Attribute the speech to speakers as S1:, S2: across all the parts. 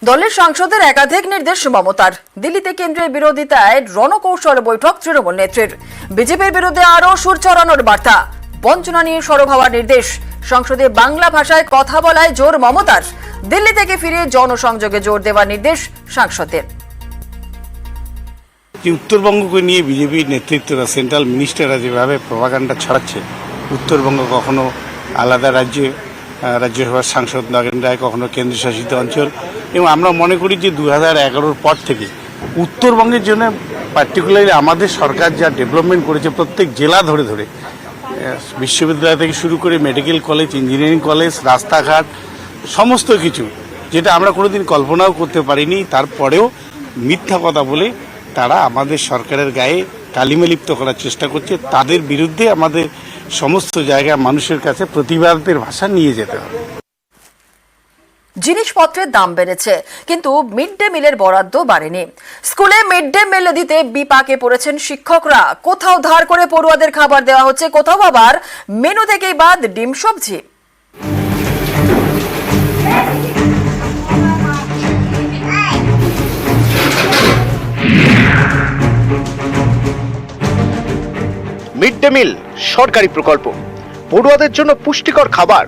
S1: দলের সাংসদের একাধিক নির্দেশ মমতার। দিল্লিতে কেন্দ্রের বিরোধিতায় রণকৌশল বৈঠক তৃণমূল নেত্রীর। বিজেপির বিরুদ্ধে আরও সুর চড়ানোর বার্তা। বঞ্চনা নিয়ে সরব হওয়ার নির্দেশ। সংসদে বাংলা ভাষায় কথা বলায় জোর মমতার। দিল্লি থেকে ফিরে জনসংযোগে জোর দেওয়ার নির্দেশ সাংসদের।
S2: উত্তরবঙ্গকে নিয়ে বিজেপির নেতৃত্বরা, সেন্ট্রাল মিনিস্টাররা যেভাবে প্রপাগান্ডা ছড়াচ্ছে, উত্তরবঙ্গ কখনো আলাদা রাজ্যসভার সাংসদ নগেন রায়, কখনো কেন্দ্রশাসিত অঞ্চল, এবং আমরা মনে করি যে 2011-র পর থেকে উত্তরবঙ্গের জন্য পার্টিকুলারলি আমাদের সরকার যা ডেভেলপমেন্ট করেছে, প্রত্যেক জেলা ধরে ধরে বিশ্ববিদ্যালয় থেকে শুরু করে মেডিকেল কলেজ, ইঞ্জিনিয়ারিং কলেজ, রাস্তাঘাট, সমস্ত কিছু যেটা আমরা কোনোদিন কল্পনাও করতে পারিনি, তারপরেও মিথ্যা কথা বলে তারা আমাদের সরকারের গায়ে কালিমা লিপ্ত করার চেষ্টা করছে। তাদের বিরুদ্ধে আমাদের সমস্ত জায়গায় মানুষের কাছে প্রতিবাদের ভাষা নিয়ে যেতে হবে।
S1: জিনিসপত্রের দাম বেড়েছে, কিন্তু মিড ডে মিলের বরাদ্দ বাড়েনি। স্কুলে মিড ডে মিল দিতে বিপাকে পড়েছেন শিক্ষকরা। কোথাও ধার করে পড়ুয়াদের খাবার দেওয়া হচ্ছে, কোথাও আবার মেনু থেকেই বাদ ডিম সবজি।
S3: মিড ডে মিল সরকারি প্রকল্প, পড়ুয়াদের জন্য পুষ্টিকর খাবার,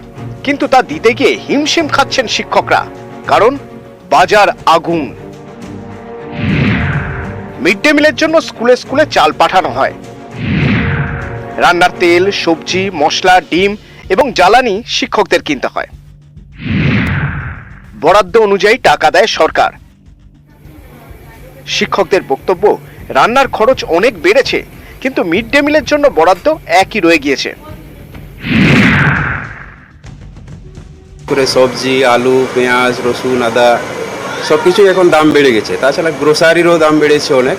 S3: কিন্তু তা দিতে গিয়ে হিমশিম খাচ্ছেন শিক্ষকরা, কারণ বাজার আগুন। মিড ডে মিলের জন্য স্কুলে স্কুলে চাল পাঠানো হয়। রান্নার তেল, সবজি, মশলা, ডিম এবং জ্বালানি শিক্ষকদের কিনতে হয়। বরাদ্দ অনুযায়ী টাকা দেয় সরকার। শিক্ষকদের বক্তব্য, রান্নার খরচ অনেক বেড়েছে, কিন্তু মিড ডে মিলের জন্য বরাদ্দ একই রয়ে গিয়েছে।
S4: সবজি, আলু, পেঁয়াজ, রসুন, আদা সবকিছু এখন দাম বেড়ে গেছে। তাছাড়া গ্রোসারিরও দাম বেড়েছে অনেক,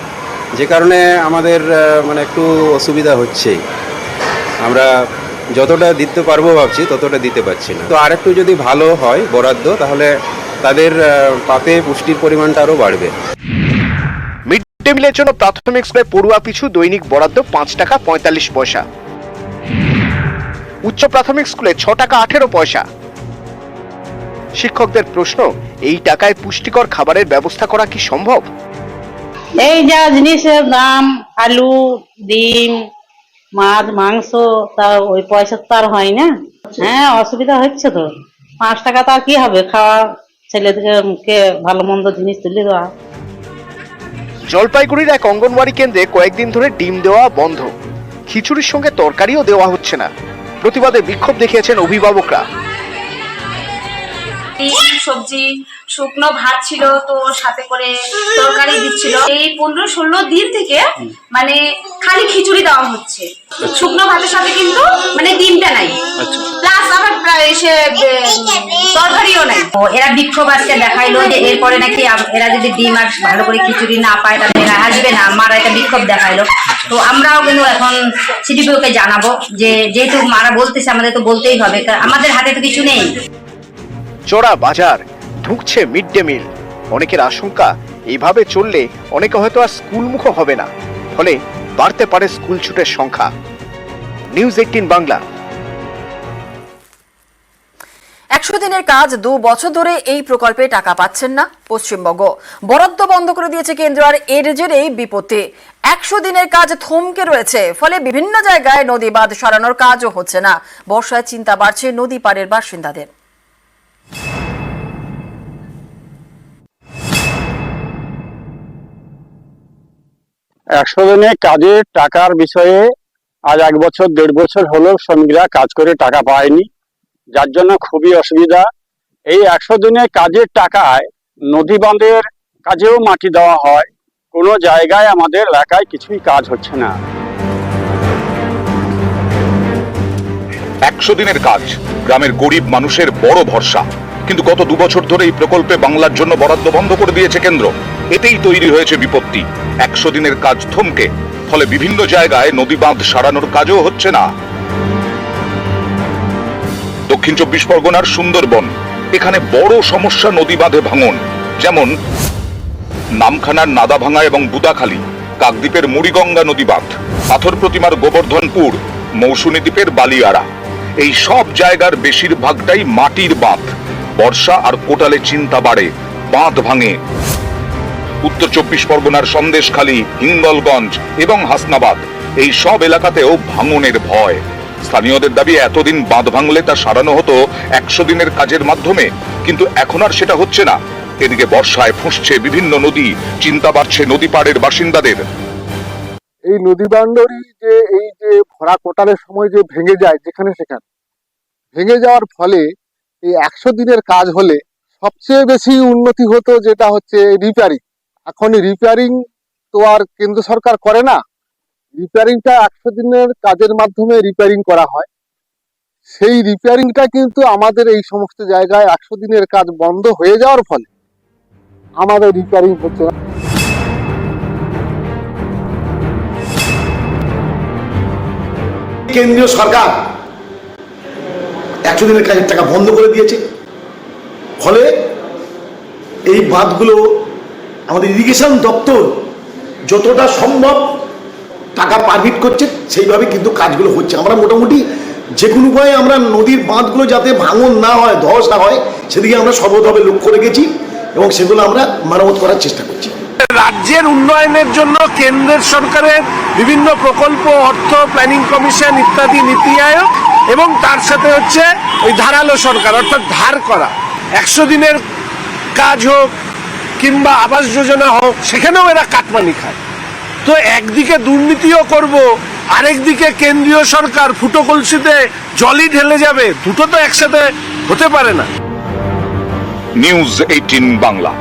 S4: যে কারণে আমাদের একটু অসুবিধা হচ্ছেই। আমরা যতটা দিতে পারবো ভাবছি ততটা দিতে পারছি না। তো আরেকটু যদি ভালো হয় বরাদ্দ, তাহলে তাদের পাতে পুষ্টির পরিমাণটা আরও বাড়বে।
S3: মিড ডে মিলের জন্য প্রাথমিক স্কুলে পড়ুয়া পিছু দৈনিক বরাদ্দ 5 টাকা 45 পয়সা। উচ্চ প্রাথমিক স্কুলে 6 টাকা 18 পয়সা। শিক্ষকদের প্রশ্ন, এই টাকায় পুষ্টিকর খাবারের ব্যবস্থা করা কি সম্ভব?
S5: এই যা জিনিসের দাম, আলু, ডিম, মাছ, মাংস, তা ওই পয়সা তো আর হয় না। হ্যাঁ, অসুবিধা হচ্ছে তো। 5 টাকা তো আর কি হবে, খাওয়া, ছেলেদেরকে ভালো মন্দ জিনিস তুলে দেওয়া।
S3: জলপাইগুড়ির এক অঙ্গনওয়াড়ি কেন্দ্রে কয়েকদিন ধরে ডিম দেওয়া বন্ধ। খিচুড়ির সঙ্গে তরকারিও দেওয়া হচ্ছে না। প্রতিবাদে বিক্ষোভ দেখিয়েছেন অভিভাবকরা।
S6: সবজি, শুকনো ভাত ছিল, তো সাথে করে তরকারি দিচ্ছিল। এই 15-16 দিন থেকে খালি খিচুড়ি দেওয়া হচ্ছে, শুকনো ভাতের সাথে কিন্তু ডিমটা নাই, প্লাস আবার প্রায় এসে তরকারিও নাই। এরা বিক্ষোভ আজকে দেখাইলো যে এরপরে নাকি এরা যদি ডিম আর ভালো করে খিচুড়ি না পায় তাহলে এরা আসবে না। মারা একটা বিক্ষোভ দেখাইলো। তো আমরাও কিন্তু এখন সিডিপিওকে জানাবো যে যেহেতু মারা বলতেছে, আমাদের তো বলতেই হবে, আমাদের হাতে তো কিছু নেই।
S3: চড়া বাজার, ঢুকছে মিড ডে মিল। অনেকের আশঙ্কা, এইভাবে চললে অনেকে হয়তো আর স্কুলমুখ হবে না, ফলে বাড়তে পারে স্কুল ছুটের সংখ্যা। নিউজ 18 বাংলা।
S1: 100 দিনের কাজ 2 বছর ধরে এই প্রকল্পে টাকা পাচ্ছেন না পশ্চিমবঙ্গ। বরাদ্দ বন্ধ করে দিয়েছে কেন্দ্র, আর এর জেরেই বিপত্তি। 100 দিনের কাজ থমকে রয়েছে, ফলে বিভিন্ন জায়গায় নদী বাঁধ সরানোর কাজও হচ্ছে না। বর্ষায় চিন্তা বাড়ছে নদী পাড়ের বাসিন্দাদের।
S7: একশো দিনের কাজের টাকার বিষয়ে আজ 1 বছর 1.5 বছর হলো শ্রমিকরা কাজ করে টাকা পায়নি, যার জন্য খুবই অসুবিধা। এই 100 দিনের কাজের টাকায় নদী বাঁধের কাজেও মাটি দেওয়া হয়, কোনো জায়গায় আমাদের এলাকায় কিছুই কাজ হচ্ছে না।
S8: 100 দিনের কাজ গ্রামের গরিব মানুষের বড় ভরসা, কিন্তু গত 2 বছর ধরে এই প্রকল্পে বাংলার জন্য বরাদ্দ বন্ধ করে দিয়েছে কেন্দ্র। এতেই তৈরি হয়েছে বিপত্তি। 100 দিনের কাজ থমকে, ফলে বিভিন্ন জায়গায় নদী বাঁধ সারানোর কাজও হচ্ছে না। দক্ষিণ 24 পরগনার সুন্দরবন, এখানে বড় সমস্যা নদী বাঁধে ভাঙন। যেমন নামখানার নাদাভাঙা এবং বুদাখালী, কাকদ্বীপের মুড়িগঙ্গা নদী বাঁধ, পাথর প্রতিমার গোবর্ধনপুর, মৌসুমী দ্বীপের বালিয়াড়া। এই সব জায়গার বেশিরভাগটাই মাটির বাঁধ। বর্ষা আর কোটালে চিন্তা বাড়ে, বাঁধ ভাঙে। উত্তর 24 পরগনার সন্দেশখালী, হিঙ্গলগঞ্জ এবং হাসনাবাদ এই সব এলাকাতেও ভাঙনের ভয়। স্থানীয়দের দাবি এতদিন বাঁধ ভাঙলে তা সারানো হতো 100 দিনের কাজের মাধ্যমে, কিন্তু এখন আর সেটা হচ্ছে না। এদিকে বর্ষায় ফুঁসছে বিভিন্ন নদী, চিন্তা বাড়ছে নদী পাড়ের বাসিন্দাদের।
S9: এই নদী বাউন্ডারি এই যে ভরা কোটালের সময় যে ভেঙে যায় যেখানে সেখানে ভেঙে যাওয়ার ফলে এই 100 দিনের কাজ হলে সবচেয়ে বেশি উন্নতি হতো যেটা হচ্ছে রিপেয়ারিং। এখন রিপেয়ারিং তো আর কেন্দ্র সরকার করে না, রিপেয়ারিংটা 100 দিনের কাজের মাধ্যমে রিপেয়ারিং করা হয়। সেই রিপেয়ারিংটা কিন্তু আমাদের এই সমস্ত জায়গায় 100 দিনের কাজ বন্ধ হয়ে যাওয়ার ফলে আমাদের রিপেয়ারিং হচ্ছে না।
S10: কেন্দ্রীয় সরকার 100 দিনের কাজের টাকা বন্ধ করে দিয়েছে, ফলে এই বাঁধগুলো আমাদের ইরিগেশন দপ্তর যতটা সম্ভব টাকা পারমিট করছে সেইভাবে কিন্তু কাজগুলো হচ্ছে। আমরা মোটামুটি যে কোনো উপায়ে আমরা নদীর বাঁধগুলো যাতে ভাঙন না হয়, ধস না হয়, সেদিকে আমরা সর্বতভাবে লক্ষ্য রেখেছি এবং সেগুলো আমরা মেরামত করার চেষ্টা করছি।
S11: রাজ্যের উন্নয়নের জন্য কেন্দ্রের সরকারের বিভিন্ন প্রকল্প, অর্থ, প্ল্যানিং কমিশন ইত্যাদি নীতি আয়োগ এবং তার সাথে হচ্ছে ওই ধারালো সরকার অর্থাৎ ধার করা 100 দিনের কাজ হোক কিংবা আবাস যোজনা হোক, সেখানেও এরা কাটমানি খায়। তো একদিকে দুর্নীতিও করব, আরেকদিকে কেন্দ্রীয় সরকার ফুটো কলসিতে জলই ঢেলে যাবে, দুটো তো একসাথে হতে পারে না।
S8: নিউজ 18 বাংলা।